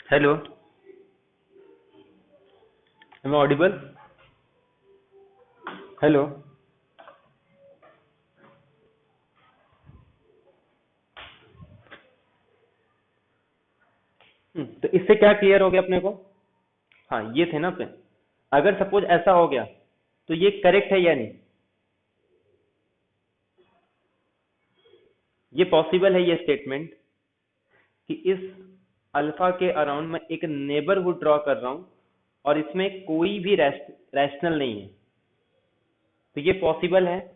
Hello, am I audible? Hello. तो इससे क्या क्लियर हो गया अपने को? हाँ, ये थे ना पे। अगर सपोज ऐसा हो गया तो ये करेक्ट है या नहीं? ये पॉसिबल है ये स्टेटमेंट कि इस अल्फा के अराउंड मैं एक नेबरहुड ड्रॉ कर रहा हूं और इसमें कोई भी रैशनल नहीं है, तो ये पॉसिबल है।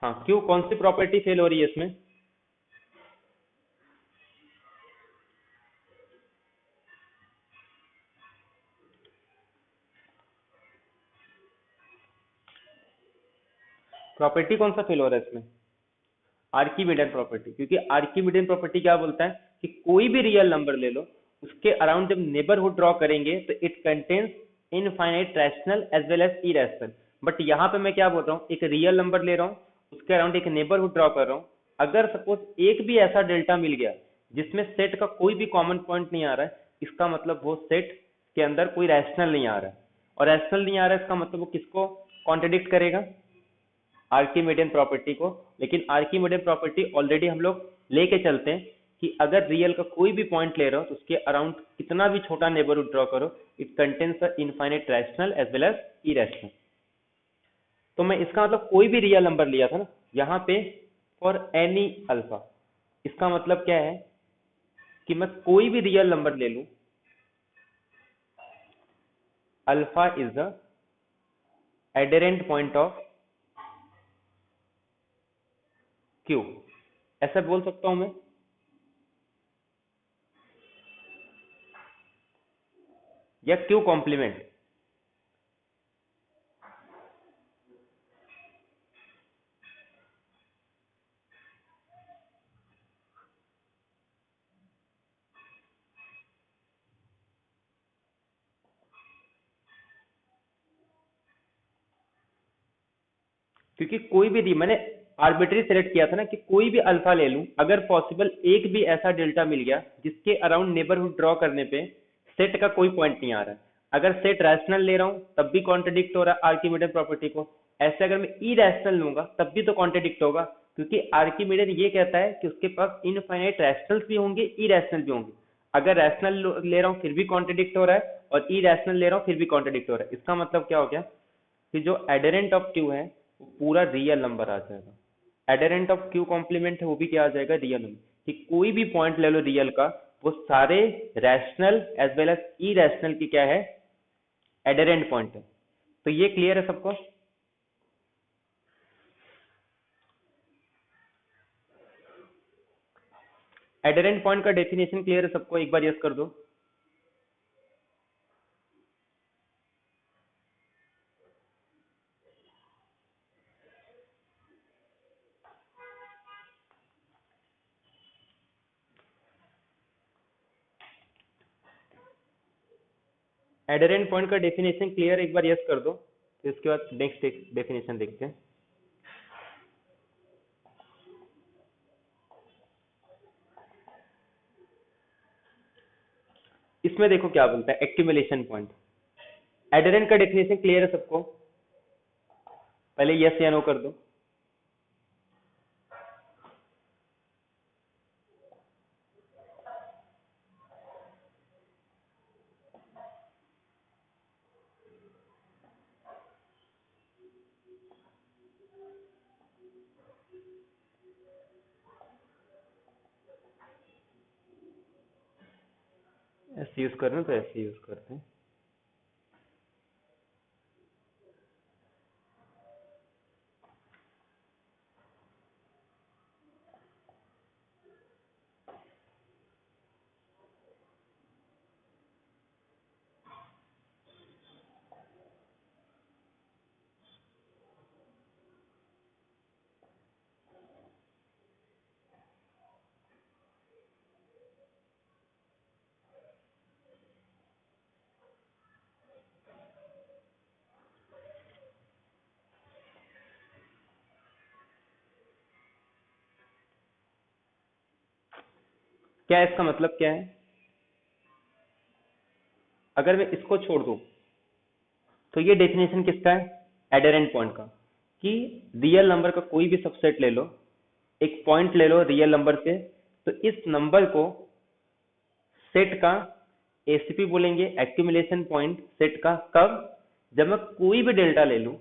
हाँ, क्यों? कौन सी प्रॉपर्टी फेल हो रही है इसमें? प्रॉपर्टी कौन सा फेल हो रहा है इसमें? आर्किमिडियन प्रॉपर्टी, क्योंकि आर्किमिडियन प्रॉपर्टी क्या बोलता है कि कोई भी रियल नंबर ले लो, उसके अराउंड जब नेबरहुड ड्रॉ करेंगे तो it contains infinite rational as well as irrational. But यहाँ पे मैं क्या बोल रहा हूँ, एक रियल नंबर ले रहा हूँ, उसके अराउंड एक नेबरहुड ड्रॉ कर रहा हूँ। अगर सपोज एक भी ऐसा डेल्टा मिल गया जिसमें सेट का कोई भी कॉमन पॉइंट नहीं आ रहा है, इसका मतलब वो सेट के अंदर कोई रैशनल नहीं आ रहा है। और रैशनल नहीं आ रहा है, इसका मतलब वो किसको कॉन्ट्रडिक्ट करेगा? आर्किमिडियन प्रॉपर्टी को। लेकिन आर्किमिडियन प्रॉपर्टी ऑलरेडी हम लोग लेके चलते हैं कि अगर रियल का कोई भी पॉइंट ले रहे हो तो उसके अराउंड कितना भी छोटा नेबरहुड ड्रॉ करो, it contains a infinite rational as well as irrational. तो मैं इसका मतलब कोई भी रियल नंबर लिया था ना यहाँ पे, फॉर एनी अल्फा, इसका मतलब क्या है कि मैं कोई भी रियल नंबर ले लूं, alpha is the adherent point of Q, ऐसा बोल सकता हूं मैं? या क्यू कॉम्प्लीमेंट। क्योंकि कोई भी मैंने आर्बिट्री सेलेक्ट किया था ना कि कोई भी अल्फा ले लूं, अगर पॉसिबल एक भी ऐसा डेल्टा मिल गया जिसके अराउंड नेबरहुड ड्रॉ करने पे सेट का कोई पॉइंट नहीं आ रहा है। अगर सेट रैशनल ले रहा हूं तब भी कॉन्ट्रडिक्ट हो रहा है आर्किमिडियन प्रॉपर्टी को। ऐसे अगर मैं ई रैशनल लूंगा तब भी तो कॉन्ट्रडिक्ट होगा, क्योंकि आर्किमिडियन ये कहता है कि उसके पास इनफाइनाइट रैशनल्स भी होंगे, ई रैशनल भी होंगे। अगर रैशनल ले रहा हूँ फिर भी कॉन्ट्रडिक्ट हो रहा है, और ई रैशनल ले रहा हूँ फिर भी कॉन्ट्रडिक्ट हो रहा है। इसका मतलब क्या हो गया कि जो एडरेंट ऑफ क्यू है वो पूरा रियल नंबर आ जाएगा। एडरेंट ऑफ क्यू कॉम्प्लीमेंट है वो भी क्या आ जाएगा? Real number. कि कोई भी पॉइंट ले लो रियल का, वो सारे रैशनल एज वेल एज ई रैशनल की क्या है? एडरेंट पॉइंट है। तो ये क्लियर है सबको? एडरेंट पॉइंट का डेफिनेशन क्लियर है सबको? एक बार यस कर दो। एडरेंट पॉइंट का डेफिनेशन क्लियर, एक बार यस कर दो, तो इसके बाद नेक्स्ट डेफिनेशन देखते हैं। इसमें देखो क्या बोलता है, एक्यूमुलेशन पॉइंट। एडरेंट का डेफिनेशन क्लियर है सबको? पहले यस या नो कर दो। ऐसे यूज करना तो ऐसे यूज करते हैं। क्या इसका मतलब क्या है? अगर मैं इसको छोड़ दूं तो ये डेफिनेशन किसका है? एडहेरेंट पॉइंट का, कि रियल नंबर का कोई भी सबसेट ले लो, एक पॉइंट ले लो रियल नंबर से, तो इस नंबर को सेट का एसीपी बोलेंगे, एक्यूमुलेशन पॉइंट सेट का। कब? जब मैं कोई भी डेल्टा ले लूं,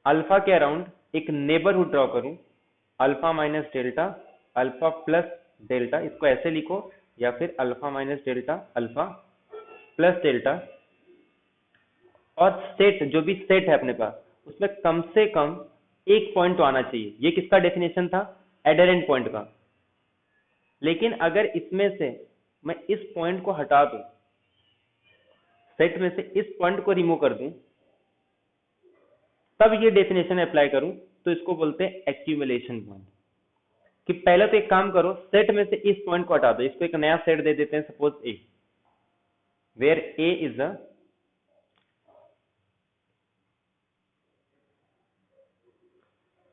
अल्फा के अराउंड एक नेबरहुड ड्रॉ करूं, alpha minus delta, alpha plus delta, इसको ऐसे लिखो, या फिर alpha minus delta, alpha plus delta, और सेट, जो भी सेट है अपने पास, उसमें कम से कम एक पॉइंट तो आना चाहिए। ये किसका डेफिनेशन था? एडहेरेंट पॉइंट का। लेकिन अगर इसमें से मैं इस पॉइंट को हटा दूं, सेट में से इस पॉइंट को रिमूव कर दूं, तब ये डेफिनेशन अप्लाई करूं, तो इसको बोलते हैं एक्यूमुलेशन पॉइंट। कि पहले तो एक काम करो, सेट में से इस पॉइंट को हटा दो, इसको एक नया सेट दे देते हैं, suppose A, where A is a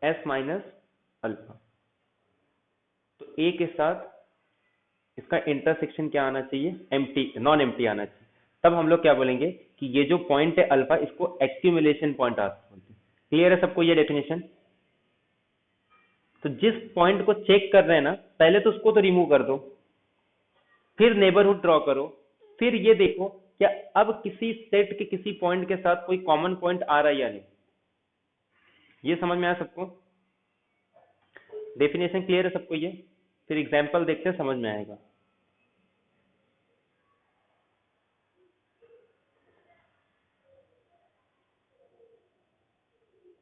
S minus alpha. तो ए के साथ इसका इंटरसेक्शन क्या आना चाहिए? एम्प्टी, नॉन एम्प्टी आना चाहिए। तब हम लोग क्या बोलेंगे कि ये जो पॉइंट है अल्फा, इसको एक्यूमुलेशन पॉइंट बोलते हैं। क्लियर है सबको ये डेफिनेशन? तो जिस पॉइंट को चेक कर रहे हैं ना, पहले तो उसको तो रिमूव कर दो, फिर नेबरहुड ड्रॉ करो, फिर ये देखो क्या अब किसी सेट के किसी पॉइंट के साथ कोई कॉमन पॉइंट आ रहा है या नहीं। ये समझ में आया सबको? डेफिनेशन क्लियर है सबको ये? फिर एग्जांपल देखते हैं, समझ में आएगा।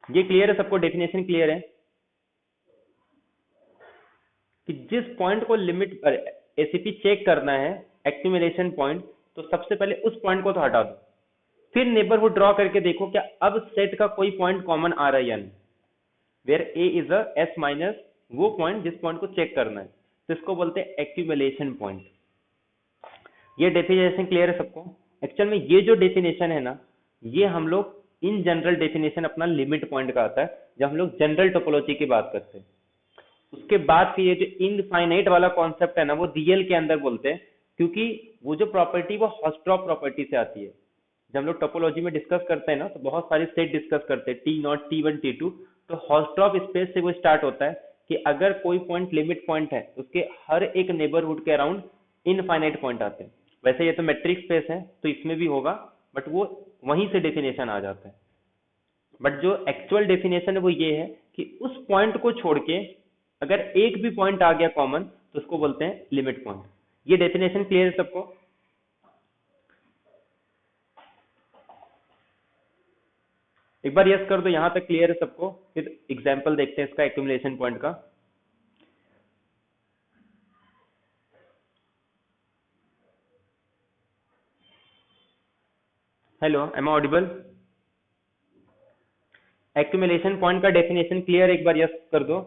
ये क्लियर है सबको? डेफिनेशन क्लियर है कि जिस पॉइंट को लिमिट एसीपी चेक करना है, एक्यूमुलेशन पॉइंट, तो सबसे पहले उस पॉइंट को तो हटा दो, फिर नेबरहुड ड्रॉ करके देखो क्या अब सेट का कोई पॉइंट कॉमन आ रहा है या नहीं। Where A is a S minus, वो पॉइंट जिस पॉइंट को चेक करना है, तो इसको बोलते हैं एक्यूमुलेशन पॉइंट। ये डेफिनेशन क्लियर है सबको? एक्चुअल में ये जो डेफिनेशन है ना, ये हम लोग इन जनरल डेफिनेशन अपना लिमिट पॉइंट का आता है, जब हम लोग जनरल टोपोलॉजी की बात करते हैं। उसके बाद फिर ये जो इनफाइनाइट वाला कॉन्सेप्ट है ना, वो रियल के अंदर बोलते हैं, क्योंकि वो जो प्रॉपर्टी वो हॉस्ट्रॉप प्रॉपर्टी से आती है। जब हम लोग टोपोलॉजी में डिस्कस करते हैं ना, तो बहुत सारे सेट डिस्कस करते हैं, T naught, T one, T two. तो हॉस्ट्रॉप स्पेस से वो स्टार्ट होता है कि अगर कोई पॉइंट लिमिट पॉइंट है, उसके हर एक नेबरहुड के अराउंड इनफाइनाइट पॉइंट आते हैं। वैसे ये तो मैट्रिक स्पेस है, तो इसमें भी होगा, बट वो वहीं से डेफिनेशन आ जाता है। बट जो एक्चुअल डेफिनेशन है वो ये है कि उस पॉइंट को छोड़ के अगर एक भी पॉइंट आ गया कॉमन, तो उसको बोलते हैं लिमिट पॉइंट। ये डेफिनेशन क्लियर है सबको? एक बार यस कर दो, यहां तक क्लियर है सबको? फिर एग्जांपल देखते हैं इसका एक्यूमुलेशन पॉइंट का। Hello, am I audible? Accumulation point का डेफिनेशन क्लियर? एक बार यस कर दो,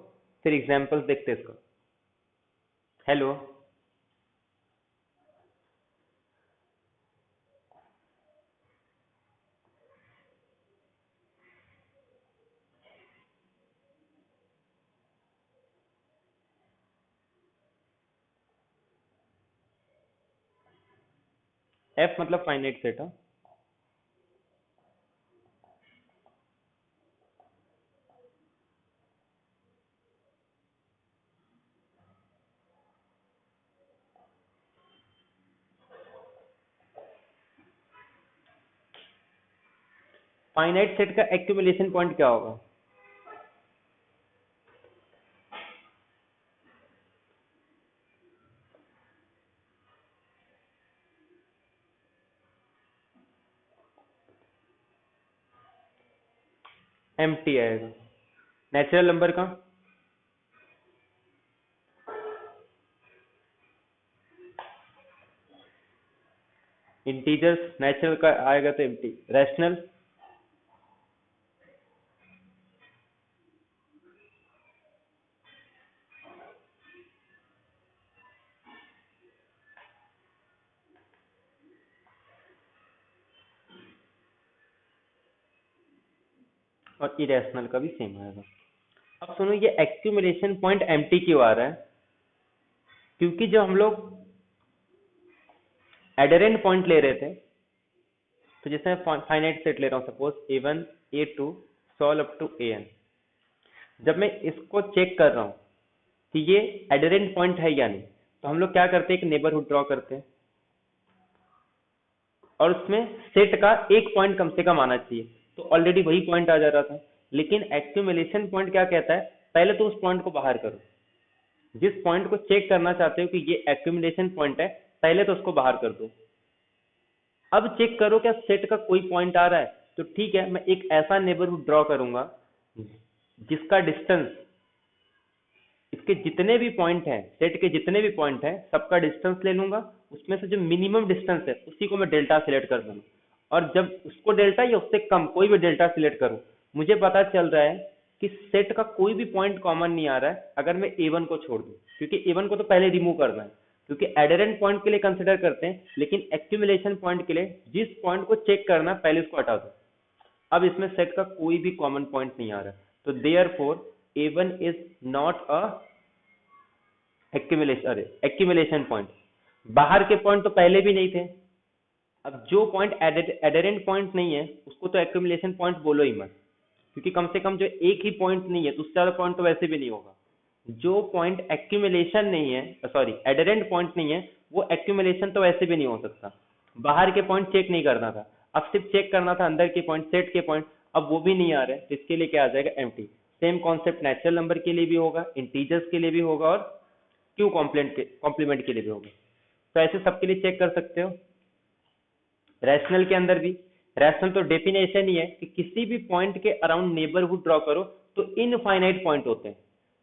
फिर एग्जांपल्स देखते हैं इसका। हेलो? एफ मतलब फाइनाइट सेट है। फाइनाइट सेट का एक्यूमुलेशन पॉइंट क्या होगा? एम्प्टी आएगा। नेचुरल नंबर का? इंटीजर्स नेचुरल का आएगा तो एम्प्टी। रैशनल? और इरेशनल का भी सेम आएगा। अब सुनो, ये एक्यूमुलेशन पॉइंट एम्प्टी क्यों आ रहा है? क्योंकि जब हम लोग एडरेंट पॉइंट ले रहे थे, तो जैसे मैं फाइनाइट सेट ले रहा हूँ, suppose A1 A2 solve up to AN। जब मैं इसको चेक कर रहा हूँ कि ये एडरेंट पॉइंट है या नहीं, तो हम लोग क्या करते हैं, एक नेबरहुड ड्रॉ करते हैं और उसमें सेट का एक पॉइंट कम से कम आना चाहिए। तो ऑलरेडी वही पॉइंट आ जा रहा था। लेकिन एक्यूमुलेशन पॉइंट क्या कहता है, पहले तो उस पॉइंट को बाहर करो। जिस पॉइंट को चेक करना चाहते हो कि ये एक्यूमुलेशन पॉइंट है, पहले तो उसको बाहर कर दो। अब चेक करो क्या सेट का कोई पॉइंट आ रहा है, तो ठीक है, मैं एक ऐसा नेबरहुड ड्रॉ करूंगा जिसका डिस्टेंस, इसके जितने भी पॉइंट हैं, सेट के जितने भी पॉइंट हैं, सबका डिस्टेंस ले लूंगा। उसमें से जो मिनिमम डिस्टेंस है उसी को मैं डेल्टा सिलेक्ट कर दूंगा। और जब उसको डेल्टा या उससे कम कोई भी डेल्टा सिलेक्ट करूं, मुझे पता चल रहा है कि सेट का कोई भी पॉइंट कॉमन नहीं आ रहा है अगर मैं A1 को छोड़ दूं, क्योंकि A1 को तो पहले रिमूव करना है, क्योंकि एडरेंट पॉइंट के लिए कंसिडर करते हैं, लेकिन एक्यूमुलेशन पॉइंट के लिए जिस पॉइंट को चेक करना पहले उसको हटा दो। अब इसमें सेट का कोई भी कॉमन पॉइंट नहीं आ रहा, तो therefore A1 is not a accumulation point. बाहर के पॉइंट तो पहले भी नहीं थे। अब जो पॉइंट एडरेंट पॉइंट नहीं है उसको तो एक्यूमुलेशन पॉइंट बोलो ही मत, क्योंकि कम से कम जो एक ही पॉइंट नहीं है तो उससे ज्यादा पॉइंट तो वैसे भी नहीं होगा। जो पॉइंट एक्यूमुलेशन नहीं है, सॉरी एडरेंट पॉइंट नहीं है, वो एक्यूमुलेशन तो वैसे भी नहीं हो सकता। बाहर के पॉइंट चेक नहीं करना था, अब सिर्फ चेक करना था अंदर के पॉइंट, सेट के पॉइंट। अब वो भी नहीं आ रहे, तो इसके लिए क्या आ जाएगा, empty. Same concept natural number के लिए भी होगा, इंटीजर्स के लिए भी होगा, और क्यू कॉम्प्लीमेंट के लिए भी होगा। तो ऐसे सबके लिए चेक कर सकते हो। रैशनल के अंदर भी, रैशनल तो डेफिनेशन ही है कि किसी भी पॉइंट के अराउंड नेबरहुड ड्रॉ करो तो इनफाइनाइट पॉइंट होते हैं।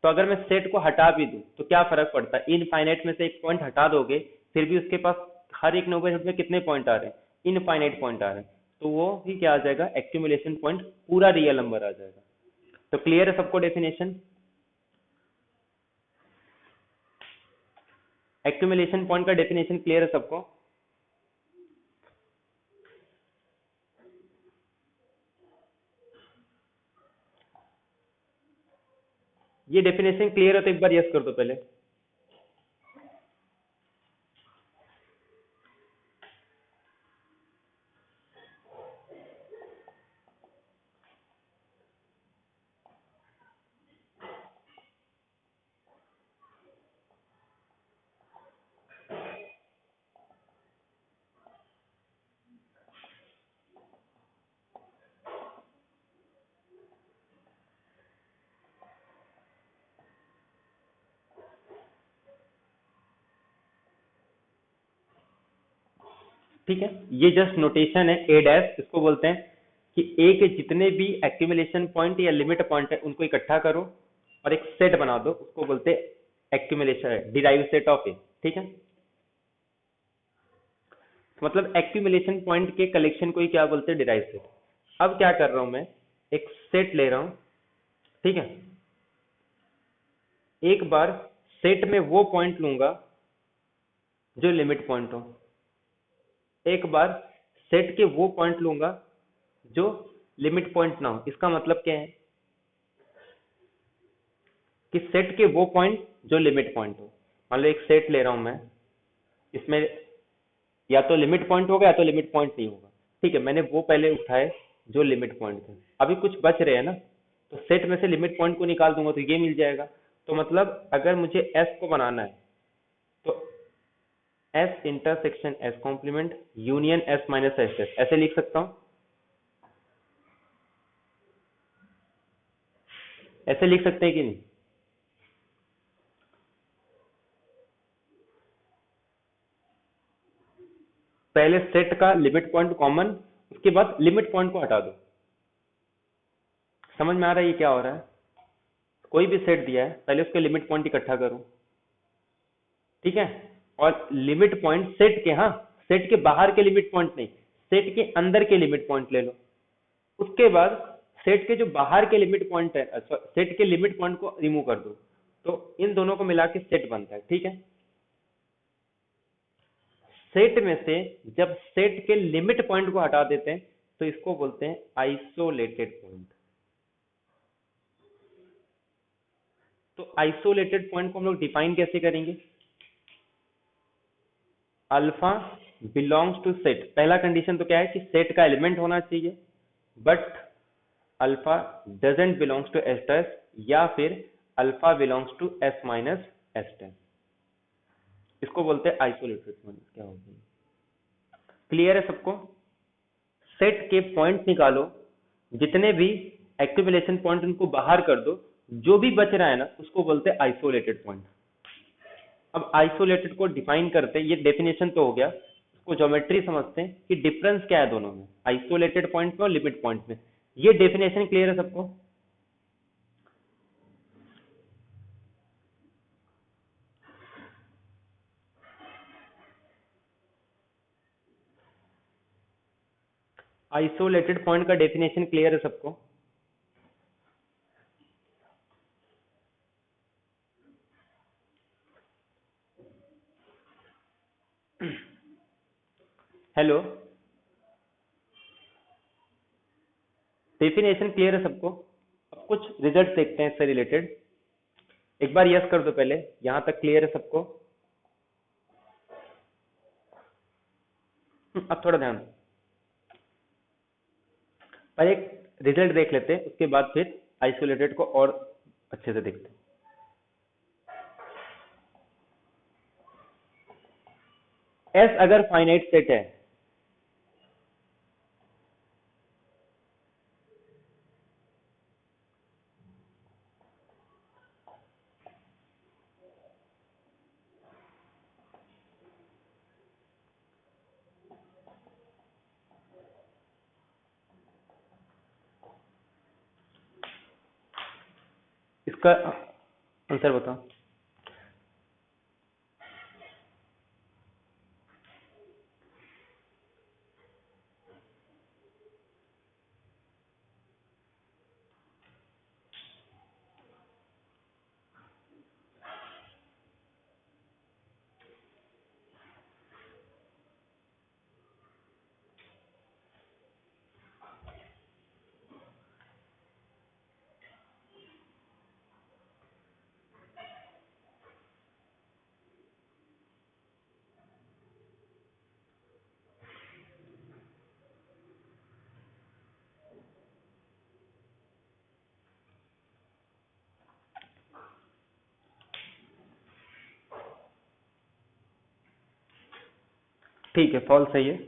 तो अगर मैं सेट को हटा भी दूं तो क्या फर्क पड़ता है, इनफाइनाइट में से एक पॉइंट हटा दोगे फिर भी उसके पास हर एक नेबरहुड में कितने पॉइंट आ रहे हैं, इनफाइनाइट पॉइंट आ रहे हैं। तो वो ही क्या आ जाएगा, एक्यूमुलेशन पॉइंट पूरा रियल नंबर आ जाएगा। तो क्लियर है सबको डेफिनेशन, एक्यूमुलेशन पॉइंट का डेफिनेशन क्लियर है सबको। ये डेफिनेशन क्लियर है तो एक बार यस कर दो पहले। ठीक है, ये जस्ट नोटेशन है, ए डैश इसको बोलते हैं कि ए के जितने भी एक्यूमुलेशन पॉइंट या लिमिट पॉइंट है उनको इकट्ठा करो और एक सेट बना दो, उसको बोलते हैं एक्यूमुलेशन डिराइव सेट ऑफ ए। ठीक है, मतलब एक्यूमुलेशन पॉइंट के कलेक्शन को ही क्या बोलते हैं, डिराइव सेट। अब क्या कर रहा हूं मैं, एक सेट ले रहा हूं, ठीक है। एक बार सेट में वो पॉइंट लूंगा जो लिमिट पॉइंट हो, एक बार सेट के वो पॉइंट लूंगा जो लिमिट पॉइंट ना हो। इसका मतलब क्या है कि सेट के वो पॉइंट जो लिमिट पॉइंट हो। मान लो एक सेट ले रहा हूं मैं, इसमें या तो लिमिट पॉइंट होगा या तो लिमिट पॉइंट नहीं होगा। ठीक है, मैंने वो पहले उठाए जो लिमिट पॉइंट थे, अभी कुछ बच रहे हैं ना, तो सेट में से लिमिट पॉइंट को निकाल दूंगा तो ये मिल जाएगा। तो मतलब अगर मुझे एस को बनाना है तो S intersection S complement union S minus S S, ऐसे लिख सकता हूं, ऐसे लिख सकते हैं कि नहीं। पहले सेट का लिमिट पॉइंट कॉमन, उसके बाद लिमिट पॉइंट को हटा दो। समझ में आ रहा है ये क्या हो रहा है, कोई भी सेट दिया है पहले उसके लिमिट पॉइंट इकट्ठा करो, ठीक है। और लिमिट पॉइंट सेट के, हाँ सेट के बाहर के लिमिट पॉइंट नहीं, सेट के अंदर के लिमिट पॉइंट ले लो। उसके बाद सेट के जो बाहर के लिमिट पॉइंट है, सेट के लिमिट पॉइंट को रिमूव कर दो, तो इन दोनों को मिला के सेट बनता है। ठीक है, सेट में से जब सेट के लिमिट पॉइंट को हटा देते हैं तो इसको बोलते हैं आइसोलेटेड पॉइंट। तो आइसोलेटेड पॉइंट को हम लोग डिफाइन कैसे करेंगे, अल्फा बिलोंग्स टू सेट, पहला कंडीशन तो क्या है कि सेट का एलिमेंट होना चाहिए, but alpha doesn't belongs to S dash, या फिर alpha belongs to S minus S dash, इसको बोलते हैं आइसोलेटेड पॉइंट। क्या हो गया, क्लियर है सबको? सेट के पॉइंट निकालो, जितने भी एक्यूमुलेशन पॉइंट उनको बाहर कर दो, जो भी बच रहा है ना उसको बोलते हैं आइसोलेटेड पॉइंट। अब आइसोलेटेड को डिफाइन करते हैं, ये डेफिनेशन तो हो गया, उसको ज्योमेट्री समझते हैं कि डिफरेंस क्या है दोनों में, आइसोलेटेड पॉइंट में और लिमिट पॉइंट में। ये डेफिनेशन क्लियर है सबको? आइसोलेटेड पॉइंट का डेफिनेशन क्लियर है सबको? हेलो, डेफिनेशन क्लियर है सबको? अब कुछ रिजल्ट देखते हैं इससे रिलेटेड। एक बार यस कर दो पहले, यहां तक क्लियर है सबको? अब थोड़ा ध्यान दो, पहले एक रिजल्ट देख लेते हैं, उसके बाद फिर आइसोलेटेड को और अच्छे से देखते हैं। एस अगर फाइनाइट सेट है, इसका आंसर बताओ। ठीक है, फॉल्स सही है।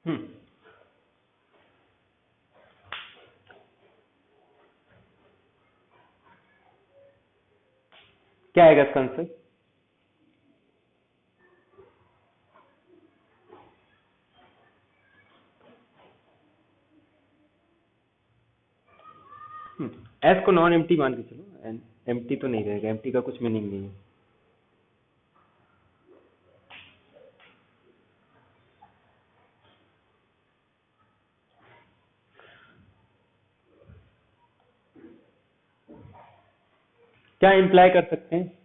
हम्म, क्या आएगा इसका आंसर? एस को नॉन एम्प्टी मान के चलो, एम्प्टी तो नहीं रहेगा, एम्प्टी का कुछ मीनिंग नहीं है। क्या इंप्लाई कर सकते हैं?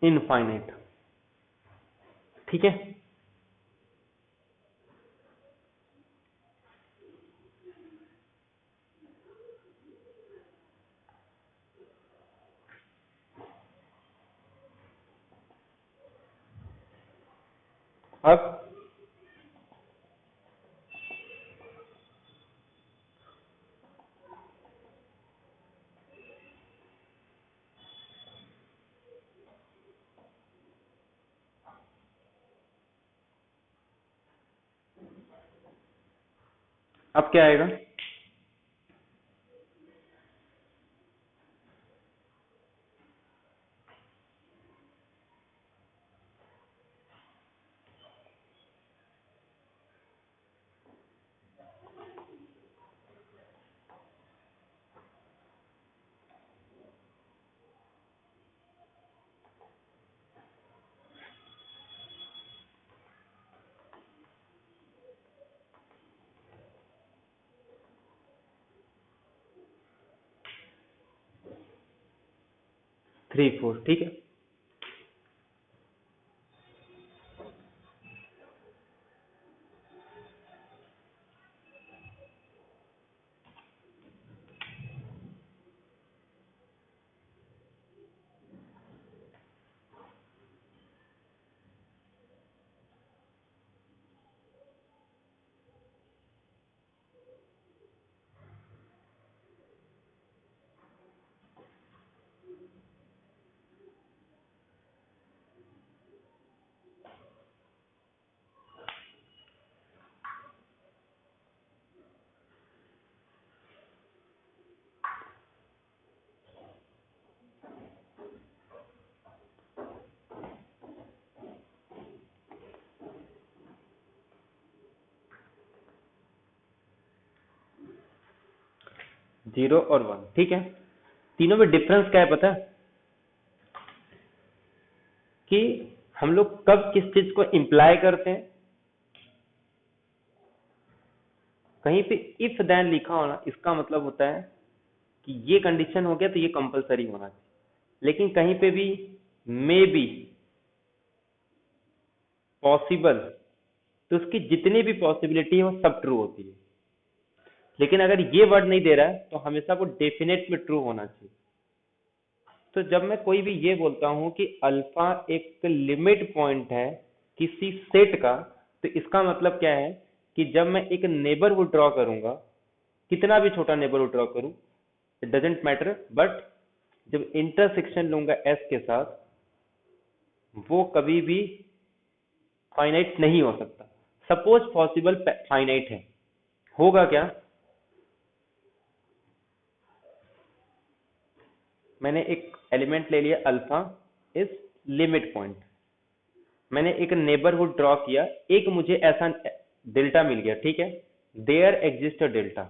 इनफाइनाइट। ठीक है, अब क्या आएगा? 3 4, ठीक है। जीरो और 1, ठीक है। तीनों में डिफरेंस क्या है पता है? कि हम लोग कब किस चीज को इंप्लाई करते हैं। कहीं पे इफ देन लिखा होना, इसका मतलब होता है कि ये कंडीशन हो गया तो ये कंपलसरी होना चाहिए। लेकिन कहीं पे भी मे बी, पॉसिबल, तो उसकी जितनी भी पॉसिबिलिटी है वो सब ट्रू होती है। लेकिन अगर ये वर्ड नहीं दे रहा है तो हमेशा वो डेफिनेट में ट्रू होना चाहिए। तो जब मैं कोई भी ये बोलता हूं कि अल्फा एक लिमिट पॉइंट है किसी सेट का, तो इसका मतलब क्या है कि जब मैं एक नेबरहुड ड्रॉ करूंगा, कितना भी छोटा नेबरहुड ड्रॉ करूं, इट डजेंट मैटर, बट जब इंटरसेक्शन लूंगा एस के साथ, वो कभी भी फाइनाइट नहीं हो सकता। सपोज पॉसिबल फाइनाइट है, होगा क्या? मैंने एक एलिमेंट ले लिया अल्फा इस लिमिट पॉइंट, मैंने एक नेबरहुड ड्रॉ किया, एक मुझे ऐसा डेल्टा मिल गया, ठीक है। There exist a delta,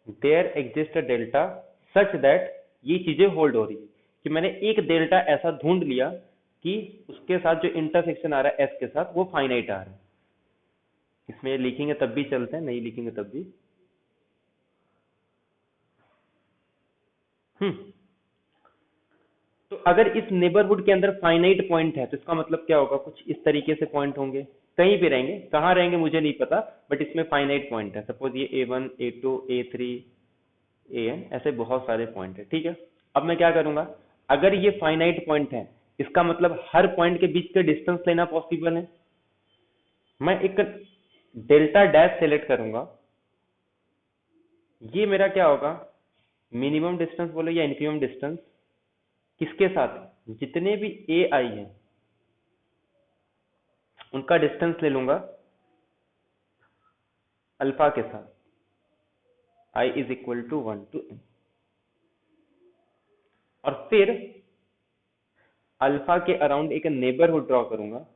there exist a delta such that ये चीजें होल्ड हो रही है, कि मैंने एक डेल्टा ऐसा ढूंढ लिया कि उसके साथ जो इंटरसेक्शन आ रहा है एस के साथ वो फाइनाइट आ रहा है। इसमें लिखेंगे तब भी चलते हैं, नहीं लिखेंगे तब भी। तो अगर इस नेबरहुड के अंदर फाइनाइट पॉइंट है तो इसका मतलब क्या होगा? कुछ इस तरीके से पॉइंट होंगे, कहीं भी रहेंगे, कहाँ रहेंगे मुझे नहीं पता, बट इसमें फाइनाइट पॉइंट है। सपोज ये A1 A2 A3 AN, ऐसे बहुत सारे पॉइंट है, ठीक है। अब मैं क्या करूंगा? अगर ये फाइनाइट पॉइंट है, इसका मतलब हर पॉइंट के बीच का डिस्टेंस लेना पॉसिबल है। मैं एक डेल्टा डैश सेलेक्ट करूंगा, ये मेरा क्या होगा? मिनिमम डिस्टेंस बोलो या इनफिमम डिस्टेंस, किसके साथ? जितने भी ए आई है उनका डिस्टेंस ले लूंगा अल्फा के साथ, i is equal to 1 to n, और फिर अल्फा के अराउंड एक नेबरहुड ड्रॉ करूंगा,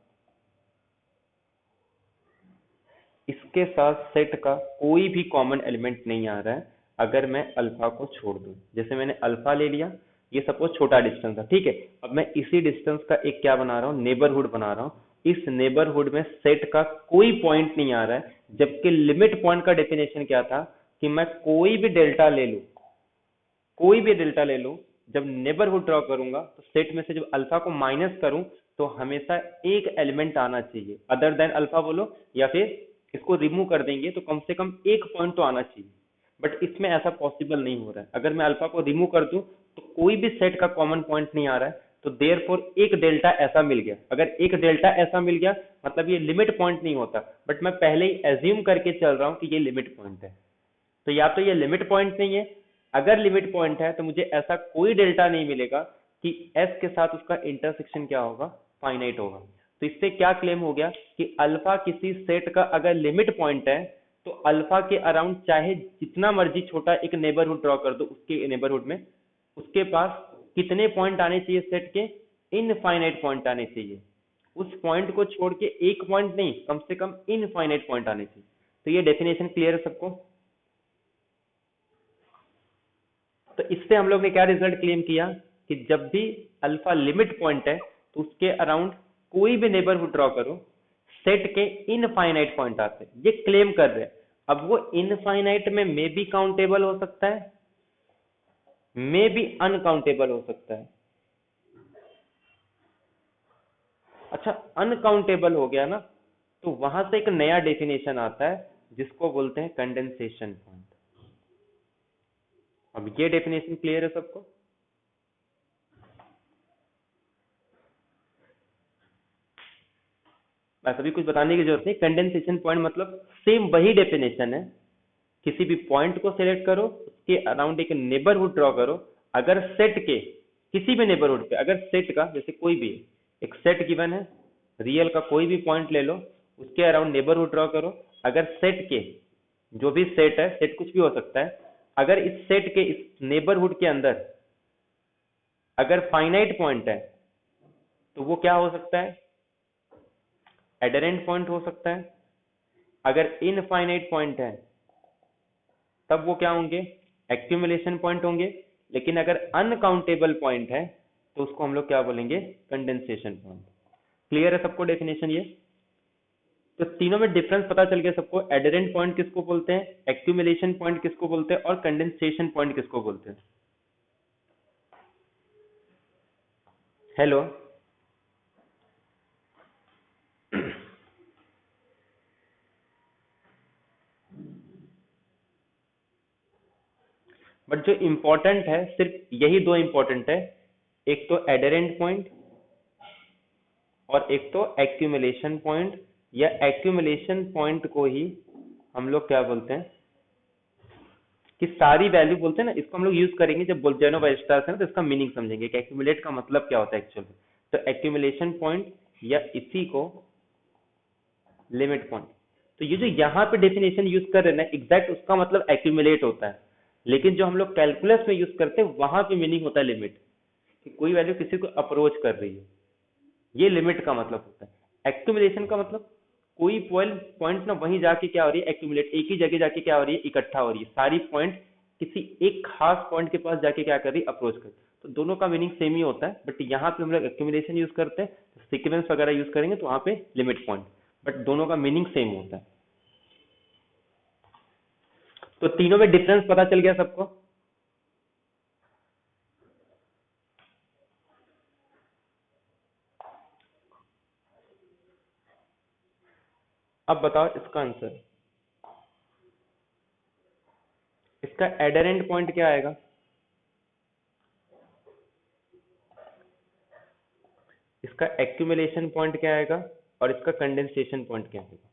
इसके साथ सेट का कोई भी कॉमन एलिमेंट नहीं आ रहा है अगर मैं अल्फा को छोड़ दूं। जैसे मैंने अल्फा ले लिया, ये सपोज छोटा डिस्टेंस था, ठीक है। अब मैं इसी डिस्टेंस का एक क्या बना रहा हूँ? नेबरहुड बना रहा हूँ। इस नेबरहुड में सेट का कोई पॉइंट नहीं आ रहा है, जबकि लिमिट पॉइंट का डेफिनेशन क्या था कि मैं कोई भी डेल्टा ले लूं, कोई भी डेल्टा ले लूं, जब नेबरहुड ड्रॉ करूंगा तो सेट में से जब अल्फा को माइनस करूं तो हमेशा एक एलिमेंट आना चाहिए अदर देन अल्फा बोलो, या फिर इसको रिमूव कर देंगे तो कम से कम एक पॉइंट तो आना चाहिए। बट इसमें ऐसा पॉसिबल नहीं हो रहा है। अगर मैं अल्फा को रिमूव कर दूं तो कोई भी सेट का कॉमन पॉइंट नहीं आ रहा है, तो देयरफॉर एक डेल्टा ऐसा मिल गया। अगर एक डेल्टा ऐसा मिल गया मतलब ये लिमिट पॉइंट नहीं होता, बट मैं पहले ही एज्यूम करके चल रहा हूं कि ये लिमिट पॉइंट है। तो या तो ये लिमिट पॉइंट नहीं है, अगर लिमिट पॉइंट है तो मुझे ऐसा कोई डेल्टा नहीं मिलेगा कि एस के साथ उसका इंटरसेक्शन क्या होगा, फाइनाइट होगा। तो इससे क्या क्लेम हो गया कि अल्फा किसी सेट का अगर लिमिट पॉइंट है तो अल्फा के अराउंड चाहे जितना मर्जी छोटा एक नेबरहुड ड्रॉ कर दो, उसके नेबरहुड में उसके पास कितने पॉइंट आने चाहिए सेट के, इनफाइनाइट पॉइंट आने चाहिए। उस पॉइंट को छोड़ के एक पॉइंट नहीं, कम से कम इनफाइनाइट पॉइंट आने चाहिए। तो ये डेफिनेशन क्लियर है सबको। तो इससे हम लोग ने क्या रिजल्ट क्लेम किया कि जब भी अल्फा लिमिट पॉइंट है तो उसके अराउंड कोई भी नेबरहुड ड्रॉ करो, सेट के इनफाइनाइट पॉइंट आते हैं, ये क्लेम कर रहे हैं। अब वो इनफाइनाइट में मे बी काउंटेबल हो सकता है, मे बी अनकाउंटेबल हो सकता है। अच्छा, अनकाउंटेबल हो गया ना, तो वहां से एक नया डेफिनेशन आता है जिसको बोलते हैं कंडेंसेशन पॉइंट। अब ये डेफिनेशन क्लियर है सबको। बस अभी कुछ बताने की जरूरत नहीं। कंडेंसेशन पॉइंट मतलब सेम वही डेफिनेशन है, किसी भी पॉइंट को सिलेक्ट करो, उसके अराउंड एक नेबरहुड ड्रॉ करो। अगर सेट के किसी भी नेबरहुड पे, अगर सेट का जैसे कोई भी एक सेट गिवन है, रियल का कोई भी पॉइंट ले लो, उसके अराउंड नेबरहुड ड्रॉ करो। अगर सेट के जो भी सेट है, सेट कुछ भी हो सकता है, अगर इस सेट के इस नेबरहुड के अंदर अगर फाइनाइट पॉइंट है तो वो क्या हो सकता है, एडरेंट पॉइंट हो सकता है। अगर इनफाइनाइट पॉइंट है तब वो क्या होंगे, एक्यूमुलेशन पॉइंट होंगे। लेकिन अगर अनकाउंटेबल पॉइंट है तो उसको हम लोग क्या बोलेंगे, कंडेंसेशन पॉइंट। क्लियर है सबको डेफिनेशन ये। तो तीनों में डिफरेंस पता चल गया सबको, एडरेंट पॉइंट किसको बोलते हैं, एक्यूमुलेशन पॉइंट किसको बोलते हैं, और कंडेंसेशन पॉइंट किसको बोलते हैं। हेलो। बट जो इंपॉर्टेंट है सिर्फ यही दो इंपॉर्टेंट है, एक तो एडरेंट पॉइंट और एक तो एक्यूमुलेशन पॉइंट। या एक्यूमुलेशन पॉइंट को ही हम लोग क्या बोलते हैं कि सारी वैल्यू बोलते हैं ना, इसको हम लोग यूज करेंगे जब बोल्जेनो बायस्टार है ना, तो इसका मीनिंग समझेंगे कि एक्यूमुलेट का मतलब क्या होता है एक्चुअल में। तो एक्यूमुलेशन पॉइंट या इसी को लिमिट पॉइंट। तो ये जो यहाँ पे डेफिनेशन यूज कर रहे हैं ना, एग्जैक्ट उसका मतलब एक्यूमुलेट होता है। लेकिन जो हम लोग कैलकुलस में यूज करते हैं वहां पे मीनिंग होता है लिमिट, कि कोई वैल्यू किसी को अप्रोच कर रही है, ये लिमिट का मतलब होता है। एक्यूमुलेशन का मतलब कोई पॉइंट ना वहीं जाके क्या हो रही है, एक्यूमुलेट, एक ही जगह जाके क्या हो रही है, इकट्ठा हो रही है। सारी पॉइंट किसी एक खास पॉइंट के पास जाके क्या कर रही है, अप्रोच कर रही है। तो दोनों का मीनिंग सेम ही होता है, बट यहाँ पे हम लोग एक्यूमुलेशन यूज करते हैं, सीक्वेंस वगैरह यूज करेंगे तो वहां पे लिमिट पॉइंट, बट दोनों का मीनिंग सेम होता है। तो तीनों में डिफरेंस पता चल गया सबको। अब बताओ इसका आंसर। इसका एडरेंट पॉइंट क्या आएगा, इसका एक्यूमुलेशन पॉइंट क्या आएगा, और इसका कंडेंसेशन पॉइंट क्या आएगा।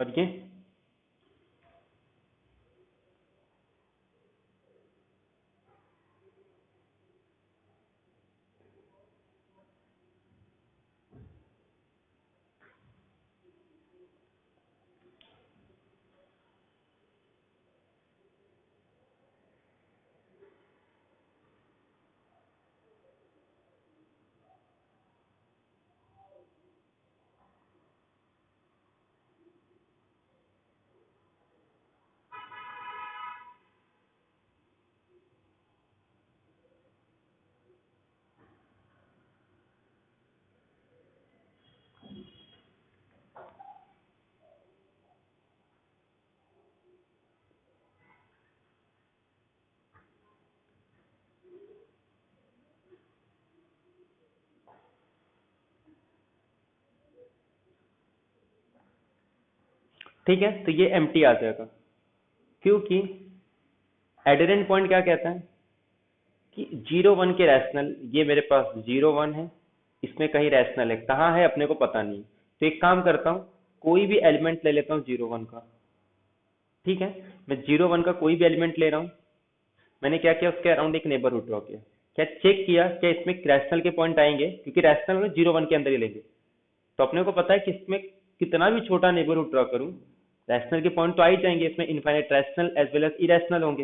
और ये ठीक है, तो ये एम्प्टी आ जाएगा, क्योंकि एडेरेंट पॉइंट क्या कहता है कि 0 1 के रैशनल, ये मेरे पास 0 1 है, इसमें कहीं रैशनल है, कहाँ है अपने को पता नहीं, तो एक काम करता हूँ, कोई भी एलिमेंट ले लेता हूँ 0 1 का। ठीक है, मैं 0 1 का कोई भी एलिमेंट ले रहा हूँ, मैंने क्या किया, उसके अराउंड एक नेबरहुड ड्रॉ किया, क्या चेक किया क्या इसमें रैशनल के पॉइंट आएंगे, क्योंकि रैशनल में 0 1 के अंदर ही लेंगे, तो अपने को पता है कि इसमें कितना भी छोटा नेबरहुड ड्रॉ करूं, रैशनल के पॉइंट तो आ ही जाएंगे, इसमें infinite rational as well as irrational होंगे।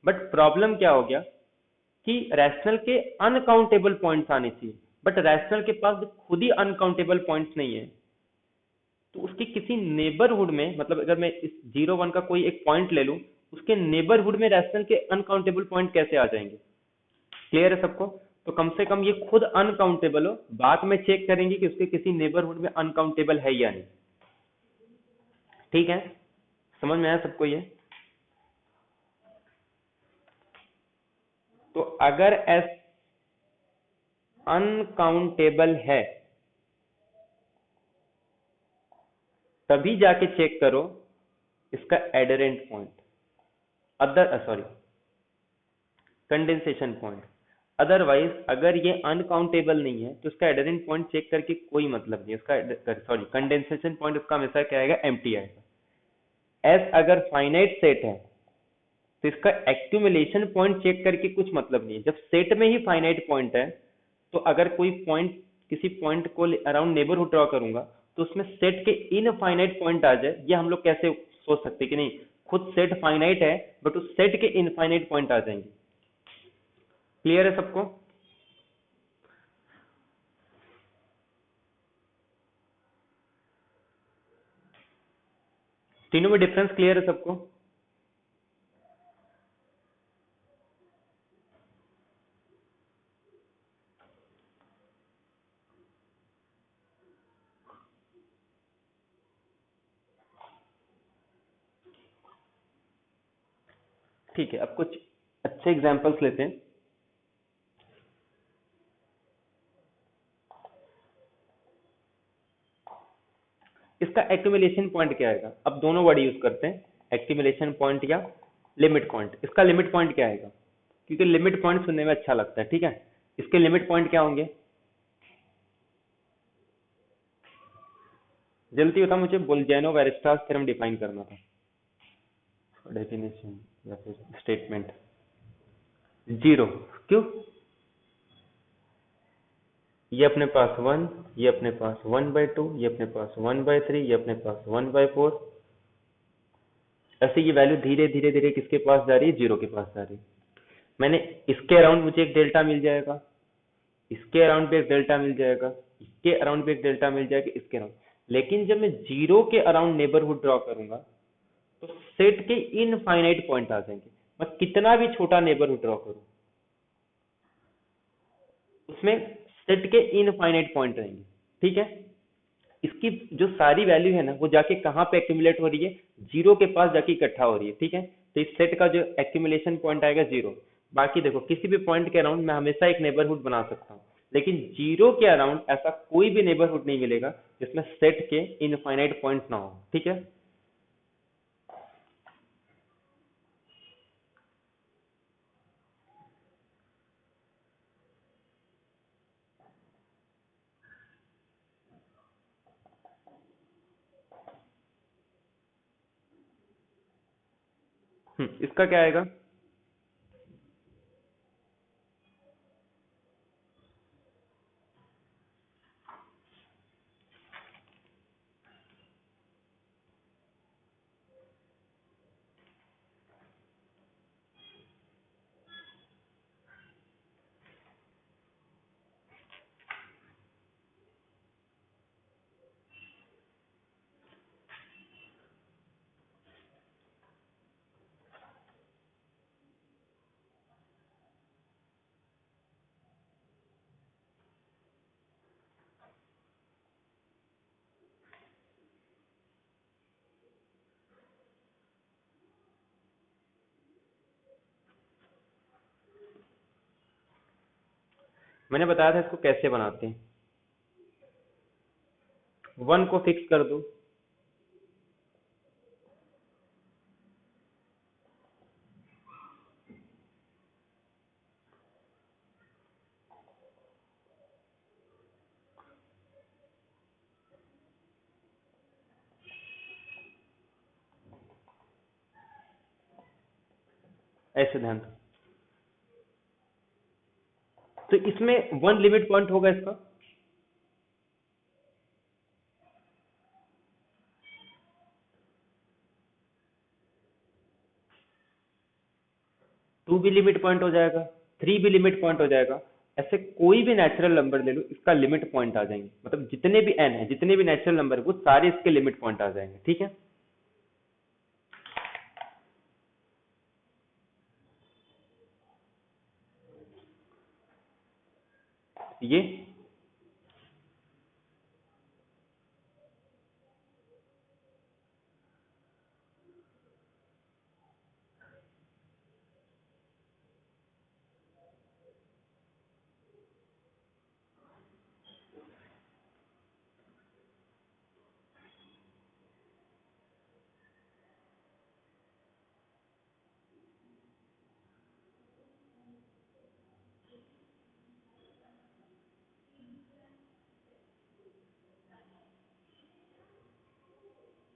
बट प्रॉब्लम क्या हो गया कि रैशनल के अनकाउंटेबल पॉइंट्स आने चाहिए, बट रैशनल के पास खुद ही अनकाउंटेबल पॉइंट्स नहीं है, तो उसके किसी नेबरहुड में, मतलब अगर मैं इस 0 1 का कोई एक पॉइंट ले लूं, उसके नेबरहुड में रैशनल के अनकाउंटेबल पॉइंट कैसे आ जाएंगे? क्लियर है सबको? तो कम से कम ये खुद अनकाउंटेबल हो, बाद में चेक करेंगे कि उसके किसी नेबरहुड में अनकाउंटेबल है या नहीं। ठीक है, समझ में आया सबको ये? तो अगर एस अनकाउंटेबल है तभी जाके चेक करो इसका adherent point, other sorry condensation point. Otherwise अगर ये अनकाउंटेबल नहीं है तो इसका एडरेंट पॉइंट चेक करके कोई मतलब नहीं है, इसका सॉरी कंडेंसेशन पॉइंट इसका हमेशा क्या आएगा, एम्प्टी आएगा। एस अगर फाइनाइट सेट है तो इसका एक्यूमुलेशन पॉइंट चेक करके कुछ मतलब नहीं है, जब सेट में ही फाइनाइट पॉइंट है, तो अगर कोई पॉइंट किसी पॉइंट को अराउंड नेबरहुड ड्रॉ करूंगा तो उसमें सेट के इनफाइनाइट पॉइंट आ जाए, ये हम लोग कैसे सोच सकते कि नहीं, खुद सेट फाइनाइट है बट उस सेट के इनफाइनाइट पॉइंट आ जाएंगे। क्लियर है सबको? तीनों में डिफरेंस क्लियर है सबको? ठीक है, अब कुछ अच्छे एग्जांपल्स लेते हैं। इसका एक्यूमुलेशन पॉइंट क्या आएगा? अब दोनों वर्ड यूज करते हैं, एक्यूमुलेशन पॉइंट या लिमिट पॉइंट। इसका लिमिट पॉइंट क्या आएगा? क्योंकि लिमिट पॉइंट सुनने में अच्छा लगता है, ठीक है, इसके लिमिट पॉइंट क्या होंगे? जल्दी बता मुझे, बोल्जेनो वेरिस्टास थ्योरम डिफाइन करना था, डेफिनेशन या फिर स्टेटमेंट। जीरो, क्यों? ये अपने पास 1, ये अपने पास 1/2, ये अपने पास 1/3, ये अपने पास 1/4, ऐसे ये वैल्यू धीरे धीरे धीरे किसके पास जा रही है? जीरो के पास जा रही है। मैंने इसके अराउंड मुझे एक डेल्टा मिल जाएगा, इसके अराउंड भी एक डेल्टा मिल जाएगा, इसके अराउंड भी एक डेल्टा मिल जाएगा, इसके अराउंड। लेकिन जब मैं जीरो के अराउंड नेबरहुड ड्रॉ करूंगा तो सेट के इनफाइनाइट पॉइंट आ जाएंगे, मैं कितना भी छोटा नेबरहुड ड्रॉ करूं उसमें सेट के इनफाइनाइट पॉइंट रहेंगे। ठीक है, इसकी जो सारी वैल्यू है ना वो जाके कहाँ पे एक्यूमुलेट हो रही है? जीरो के पास जाके इकट्ठा हो रही है। ठीक है, तो इस सेट का जो एक्यूमुलेशन पॉइंट आएगा जीरो। बाकी देखो किसी भी पॉइंट के अराउंड मैं हमेशा एक नेबरहुड बना सकता हूँ, लेकिन जीरो के अराउंड ऐसा कोई भी नेबरहुड नहीं मिलेगा जिसमें सेट के इनफाइनाइट पॉइंट ना हो। ठीक है, इसका क्या आएगा? मैंने बताया था इसको कैसे बनाते हैं। 1 को फिक्स कर दो, ऐसे ध्यान दो। तो इसमें 1 लिमिट पॉइंट होगा इसका, 2 भी लिमिट पॉइंट हो जाएगा, 3 भी लिमिट पॉइंट हो जाएगा। ऐसे कोई भी नेचुरल नंबर ले लो, इसका लिमिट पॉइंट आ जाएंगे। मतलब जितने भी n है, जितने भी नेचुरल नंबर है, वो सारे इसके लिमिट पॉइंट आ जाएंगे। ठीक है, ये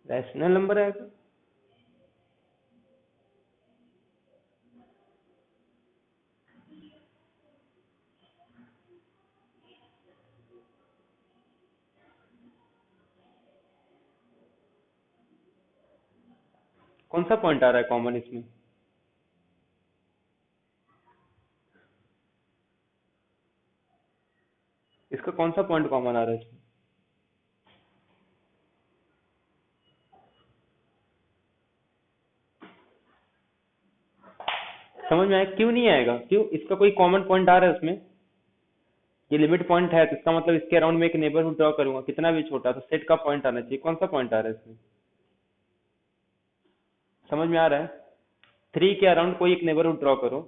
रैशनल नंबर आएगा। कौन सा पॉइंट आ रहा है कॉमन इसमें? इसका कौन सा पॉइंट कॉमन आ रहा है इसमें? समझ में आया? क्यों नहीं आएगा? क्यों? इसका कोई कॉमन पॉइंट आ रहा है उसमें। ये लिमिट पॉइंट है, तो इसका मतलब इसके अराउंड में एक नेबरहुड ड्रॉ करूंगा, कितना भी छोटा, तो सेट का पॉइंट आना चाहिए। कौन सा पॉइंट आ रहा है इसमें? समझ में आ रहा है? 3 के अराउंड कोई एक नेबरहुड ड्रॉ करो,